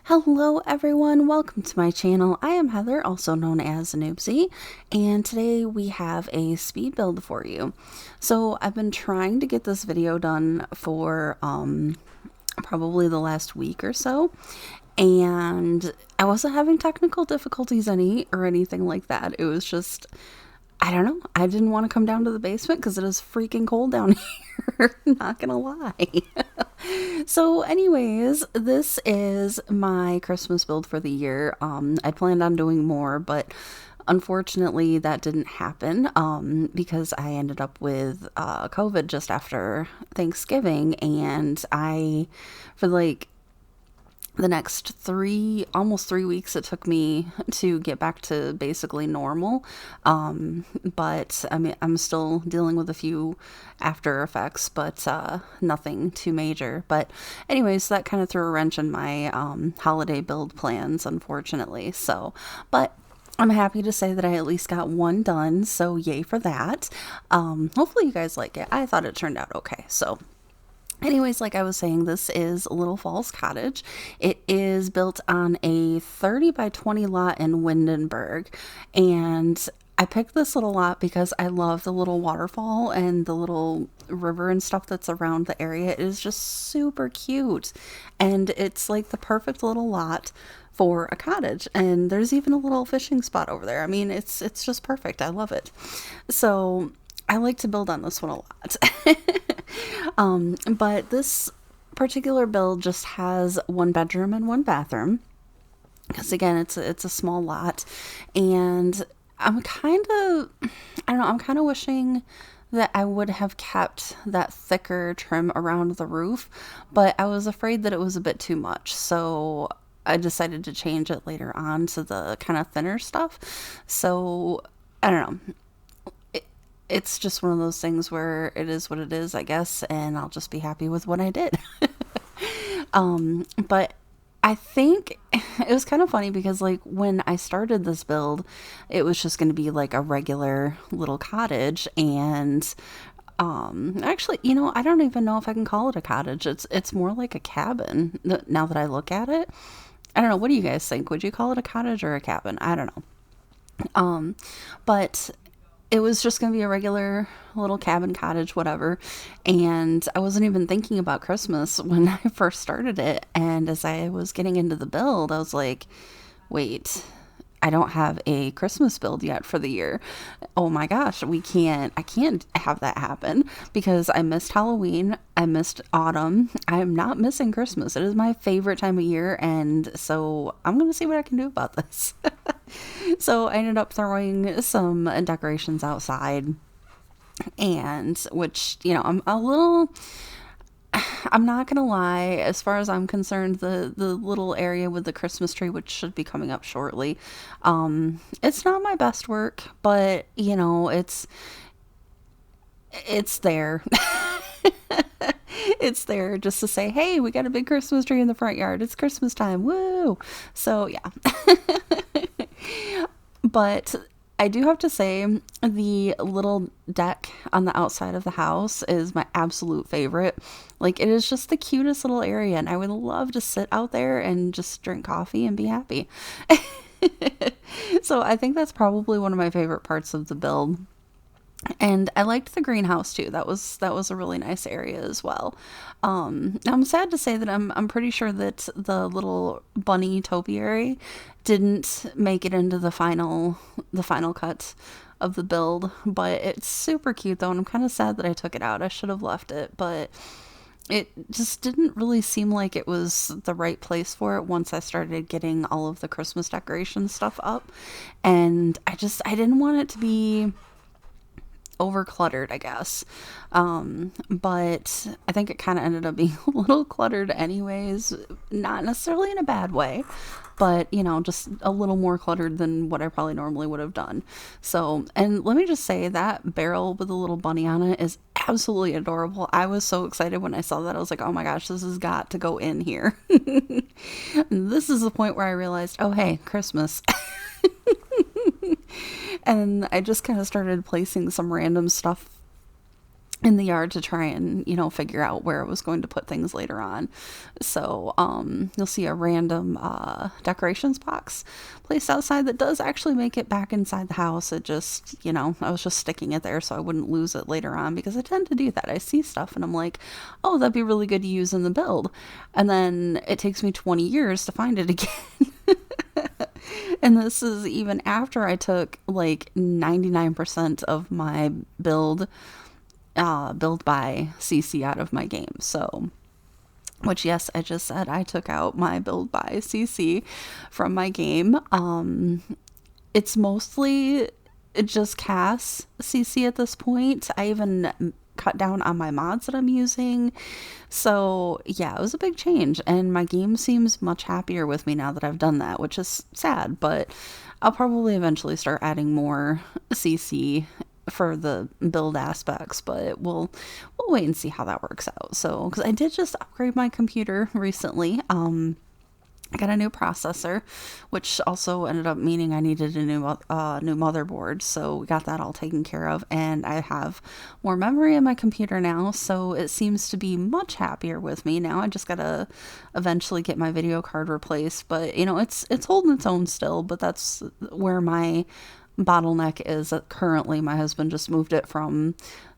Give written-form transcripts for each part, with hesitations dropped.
Hello everyone, welcome to my channel. I am Heather, also known as Noobsie, and today we have a speed build for you. So I've been trying to get this video done for probably the last week or so, and I wasn't having technical difficulties or anything like that. It was just, I don't know, I didn't want to come down to the basement because it is freaking cold down here, not gonna lie. So anyways, this is my Christmas build for the year. I planned on doing more, but unfortunately that didn't happen because I ended up with COVID just after Thanksgiving, and for like the next almost 3 weeks, it took me to get back to basically normal. But I mean, I'm still dealing with a few after effects, but nothing too major. But anyways, that kind of threw a wrench in my holiday build plans, unfortunately. But I'm happy to say that I at least got one done, so yay for that. Hopefully you guys like it. I thought it turned out okay. So anyways, like I was saying, this is a little Falls Cottage. It is built on a 30 by 20 lot in Windenburg, and I picked this little lot because I love the little waterfall and the little river and stuff that's around the area. It is just super cute, and it's like the perfect little lot for a cottage, and there's even a little fishing spot over there. I mean, it's just perfect. I love it. So I like to build on this one a lot. But this particular build just has one bedroom and one bathroom, because again, it's a small lot, and I'm kind of, I don't know, I'm kind of wishing that I would have kept that thicker trim around the roof, but I was afraid that it was a bit too much, so I decided to change it later on to the kind of thinner stuff. So I don't know, it's just one of those things where it is what it is, I guess, and I'll just be happy with what I did. But I think it was kind of funny because, like, when I started this build, it was just going to be like a regular little cottage, and actually, I don't even know if I can call it a cottage. It's more like a cabin now that I look at it. I don't know. What do you guys think? Would you call it a cottage or a cabin? I don't know. But it was just going to be a regular little cabin cottage, whatever. And I wasn't even thinking about Christmas when I first started it. And as I was getting into the build, I was like, wait, I don't have a Christmas build yet for the year. Oh my gosh, I can't have that happen because I missed Halloween. I missed autumn. I am not missing Christmas. It is my favorite time of year. And so I'm going to see what I can do about this. So I ended up throwing some decorations outside, and I'm not gonna lie, as far as I'm concerned, the little area with the Christmas tree, which should be coming up shortly, it's not my best work, but it's there. It's there just to say, hey, we got a big Christmas tree in the front yard. It's Christmas time. Woo! So yeah. But I do have to say, the little deck on the outside of the house is my absolute favorite. Like, it is just the cutest little area, and I would love to sit out there and just drink coffee and be happy. So I think that's probably one of my favorite parts of the build. And I liked the greenhouse too. That was a really nice area as well. I'm sad to say that I'm pretty sure that the little bunny topiary didn't make it into the final cut of the build, but it's super cute though, and I'm kind of sad that I took it out. I should have left it, but it just didn't really seem like it was the right place for it once I started getting all of the Christmas decoration stuff up, and I didn't want it to be over cluttered, I guess. But I think it kind of ended up being a little cluttered anyways, not necessarily in a bad way, but just a little more cluttered than what I probably normally would have done. So, and let me just say, that barrel with the little bunny on it is absolutely adorable. I was so excited when I saw that. I was like, oh my gosh, this has got to go in here. And this is the point where I realized, oh hey, Christmas. And I just kind of started placing some random stuff in the yard to try and, figure out where I was going to put things later on. So, you'll see a random decorations box placed outside that does actually make it back inside the house. It just, I was just sticking it there so I wouldn't lose it later on, because I tend to do that. I see stuff and I'm like, oh, that'd be really good to use in the build. And then it takes me 20 years to find it again. And this is even after I took like 99% of my build by CC out of my game. So, which, yes, I just said I took out my build by CC from my game. It's mostly just CAS CC at this point. I even cut down on my mods that I'm using. So yeah, it was a big change, and my game seems much happier with me now that I've done that, which is sad, but I'll probably eventually start adding more CC for the build aspects, but we'll wait and see how that works out. So, because I did just upgrade my computer recently, I got a new processor, which also ended up meaning I needed a new motherboard. So we got that all taken care of, and I have more memory in my computer now. So it seems to be much happier with me now. I just gotta eventually get my video card replaced, but it's holding its own still. But that's where my bottleneck is currently. My husband just moved it from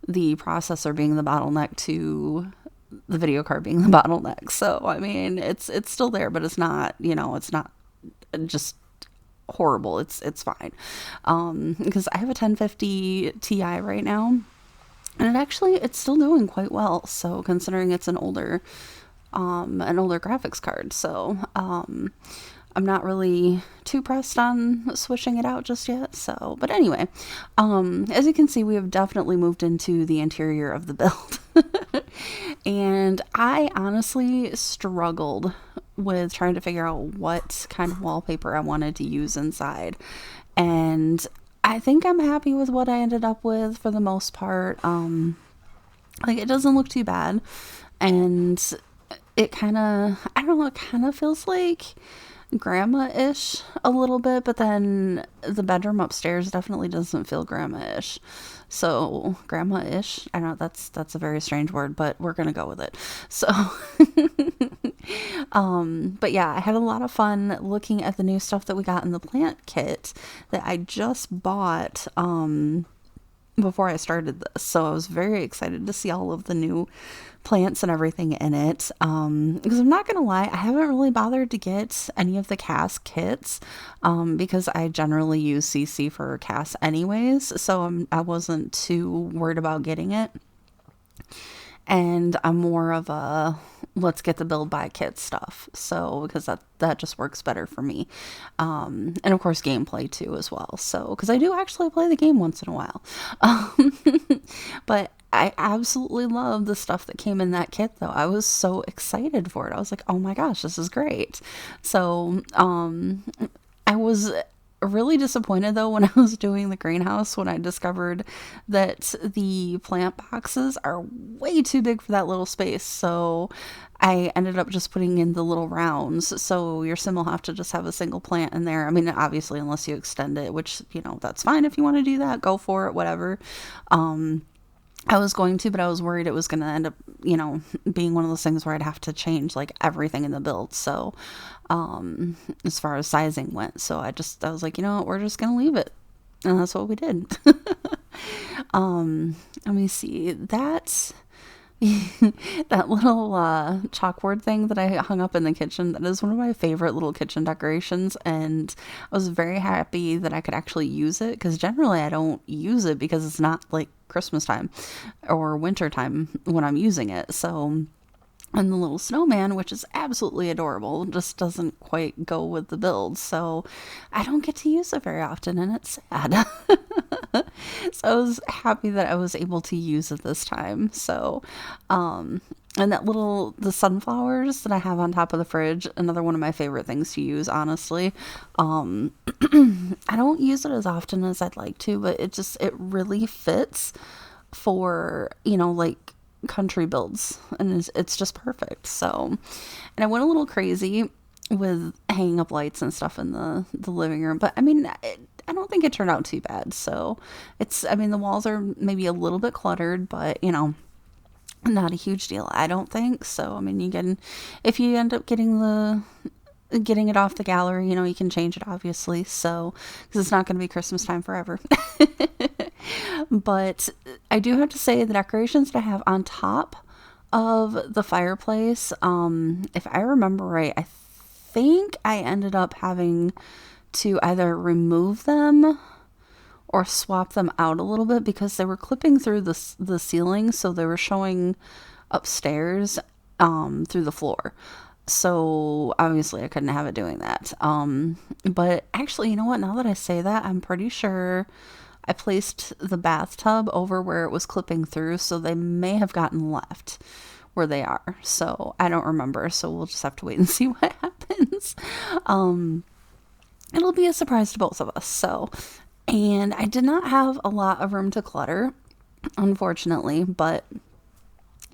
the processor being the bottleneck to the video card being the bottleneck. So I mean, it's still there, but it's not, it's not just horrible. It's fine. Because I have a 1050 Ti right now, and it's still doing quite well. So considering it's an older graphics card. So I'm not really too pressed on switching it out just yet. So, but anyway, as you can see, we have definitely moved into the interior of the build. And I honestly struggled with trying to figure out what kind of wallpaper I wanted to use inside. And I think I'm happy with what I ended up with for the most part. Like, it doesn't look too bad. And it kind of, I don't know, it kind of feels like grandma-ish a little bit, but then the bedroom upstairs definitely doesn't feel grandma-ish. So grandma-ish, I know that's a very strange word, but we're gonna go with it. So but yeah, I had a lot of fun looking at the new stuff that we got in the plant kit that I just bought before I started this. So I was very excited to see all of the new plants and everything in it, because I'm not gonna lie, I haven't really bothered to get any of the CAS kits, because I generally use CC for CAS anyways, so I wasn't too worried about getting it. And I'm more of a let's get the build by kit stuff, so because that just works better for me, and of course gameplay too as well, so because I do actually play the game once in a while. But I absolutely love the stuff that came in that kit, though. I was so excited for it. I was like, oh my gosh, this is great. So I was really disappointed, though, when I was doing the greenhouse, when I discovered that the plant boxes are way too big for that little space. So I ended up just putting in the little rounds. So your sim will have to just have a single plant in there. I mean, obviously, unless you extend it, which, that's fine if you want to do that. Go for it, whatever. I was going to, but I was worried it was going to end up, being one of those things where I'd have to change like everything in the build. So, as far as sizing went, so I was like, we're just going to leave it. And that's what we did. Let me see that. That little chalkboard thing that I hung up in the kitchen, that is one of my favorite little kitchen decorations, and I was very happy that I could actually use it, because generally I don't use it because it's not like Christmas time or winter time when I'm using it. So, and the little snowman, which is absolutely adorable, just doesn't quite go with the build, so I don't get to use it very often, and it's sad. So I was happy that I was able to use it this time. So, and the sunflowers that I have on top of the fridge, another one of my favorite things to use, honestly. I don't use it as often as I'd like to, but it really fits for, like country builds, and it's just perfect. So, and I went a little crazy with hanging up lights and stuff in the living room. But I mean, I don't think it turned out too bad. So I mean, the walls are maybe a little bit cluttered, but you know, not a huge deal, I don't think. So I mean, if you end up getting it off the gallery, you know, you can change it obviously. So, because it's not going to be Christmas time forever. But I do have to say the decorations that I have on top of the fireplace, if I remember right, I think I ended up having to either remove them or swap them out a little bit because they were clipping through the ceiling, so they were showing upstairs through the floor. So obviously I couldn't have it doing that. But actually, you know what? Now that I say that, I'm pretty sure I placed the bathtub over where it was clipping through, so they may have gotten left where they are. So I don't remember. So we'll just have to wait and see what happens. It'll be a surprise to both of us. So, and I did not have a lot of room to clutter, unfortunately, but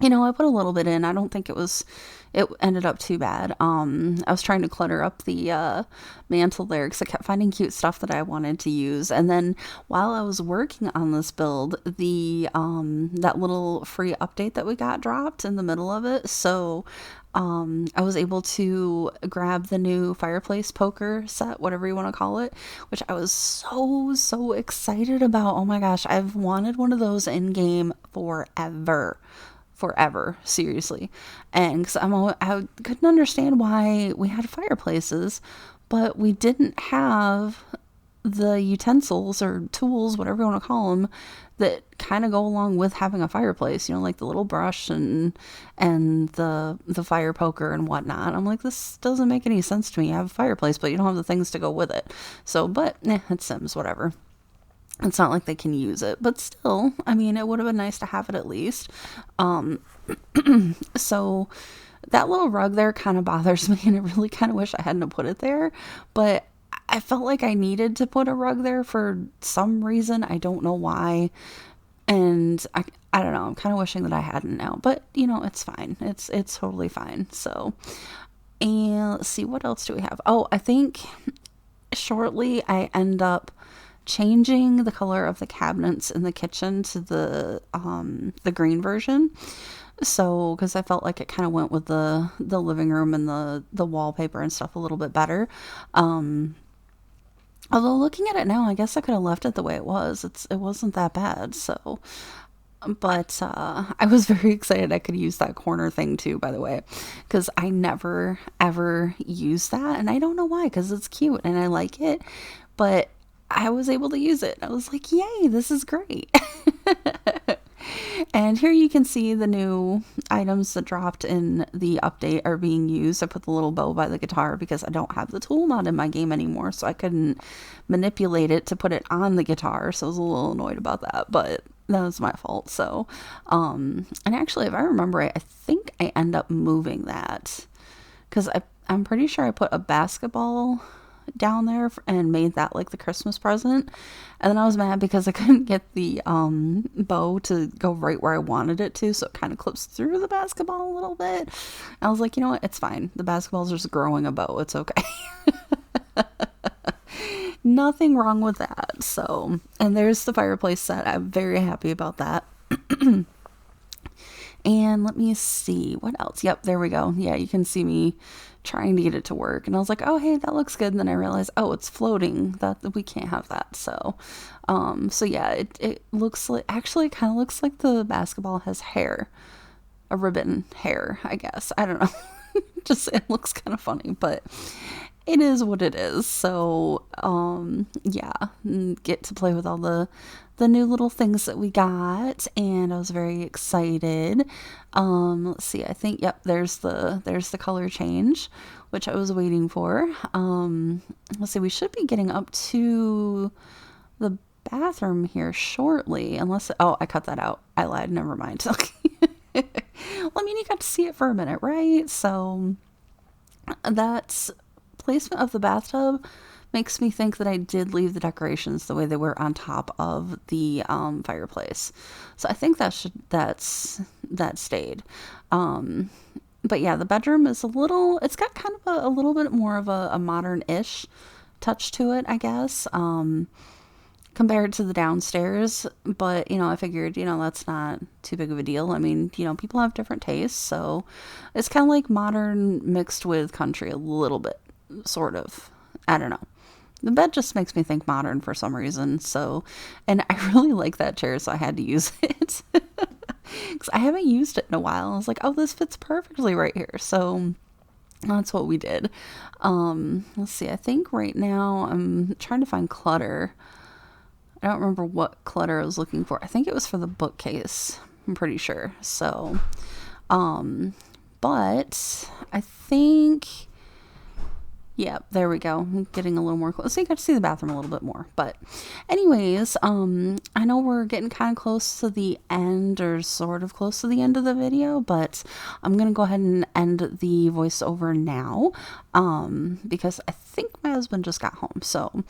you know, I put a little bit in. I don't think it ended up too bad. I was trying to clutter up the mantle there because I kept finding cute stuff that I wanted to use. And then while I was working on this build, that little free update that we got dropped in the middle of it. So I was able to grab the new fireplace poker set, whatever you want to call it, which I was so excited about. Oh my gosh, I've wanted one of those in game forever, seriously. And because I couldn't understand why we had fireplaces, but we didn't have the utensils or tools, whatever you want to call them, that kind of go along with having a fireplace, you know, like the little brush and the fire poker and whatnot. I'm like, this doesn't make any sense to me. You have a fireplace, but you don't have the things to go with it. So, but it's Sims, whatever. It's not like they can use it, but still, I mean, it would have been nice to have it at least. So that little rug there kind of bothers me, and I really kind of wish I hadn't put it there, but I felt like I needed to put a rug there for some reason. I don't know why. And I don't know. I'm kind of wishing that I hadn't now, but you know, it's fine. It's totally fine. So, and let's see, what else do we have? Oh, I think shortly I end up changing the color of the cabinets in the kitchen to the green version. So, because I felt like it kind of went with the living room and the wallpaper and stuff a little bit better. Although looking at it now, I guess I could have left it the way it was. It wasn't that bad. So, but I was very excited I could use that corner thing too, by the way, because I never ever use that, and I don't know why, because it's cute and I like it, but I was able to use it. I was like, yay, this is great. And here you can see the new items that dropped in the update are being used. I put the little bow by the guitar because I don't have the tool mod in my game anymore, so I couldn't manipulate it to put it on the guitar, so I was a little annoyed about that, but that was my fault. So, and actually, if I remember right, I think I end up moving that because I'm pretty sure I put a basketball down there and made that like the Christmas present, and then I was mad because I couldn't get the bow to go right where I wanted it to, so it kind of clips through the basketball a little bit. I was like, you know what, it's fine, the basketball's just growing a bow, it's okay. Nothing wrong with that. So, and there's the fireplace set. I'm very happy about that. And let me see what else. Yep, there we go. Yeah, you can see me trying to get it to work, and I was like, oh hey, that looks good, and then I realized, oh, it's floating, that we can't have that. So so yeah, it looks like, actually, it kind of looks like the basketball has hair, a ribbon hair, I guess, I don't know. Just, it looks kind of funny, but it is what it is. So yeah, get to play with all the new little things that we got, and I was very excited. Let's see, I think, yep, there's the color change, which I was waiting for. Let's see, we should be getting up to the bathroom here shortly, unless, oh, I cut that out, I lied, never mind. Well, I mean, you got to see it for a minute, right? So that's placement of the bathtub makes me think that I did leave the decorations the way they were on top of the fireplace. So I think that stayed. But yeah, the bedroom is it's got kind of a little bit more of a modern-ish touch to it, I guess, compared to the downstairs. But, I figured, that's not too big of a deal. I mean, people have different tastes, so it's kind of like modern mixed with country a little bit, sort of. I don't know. The bed just makes me think modern for some reason, so, and I really like that chair, so I had to use it. Because I haven't used it in a while. I was like, oh, this fits perfectly right here. So that's what we did. Let's see. I think right now I'm trying to find clutter. I don't remember what clutter I was looking for. I think it was for the bookcase. I'm pretty sure. So, but I think, yeah, there we go. I'm getting a little more close. So you got to see the bathroom a little bit more. But anyways, I know we're getting kind of close to the end, or sort of close to the end of the video, but I'm going to go ahead and end the voiceover now, because I think my husband just got home. So,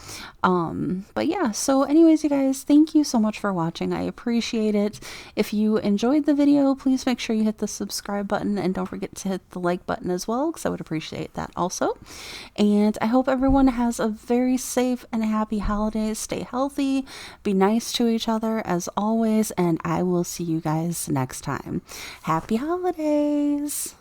but yeah, so anyways, you guys, thank you so much for watching. I appreciate it. If you enjoyed the video, please make sure you hit the subscribe button, and don't forget to hit the like button as well, because I would appreciate that also. And I hope everyone has a very safe and happy holidays. Stay healthy, be nice to each other as always, and I will see you guys next time. Happy holidays!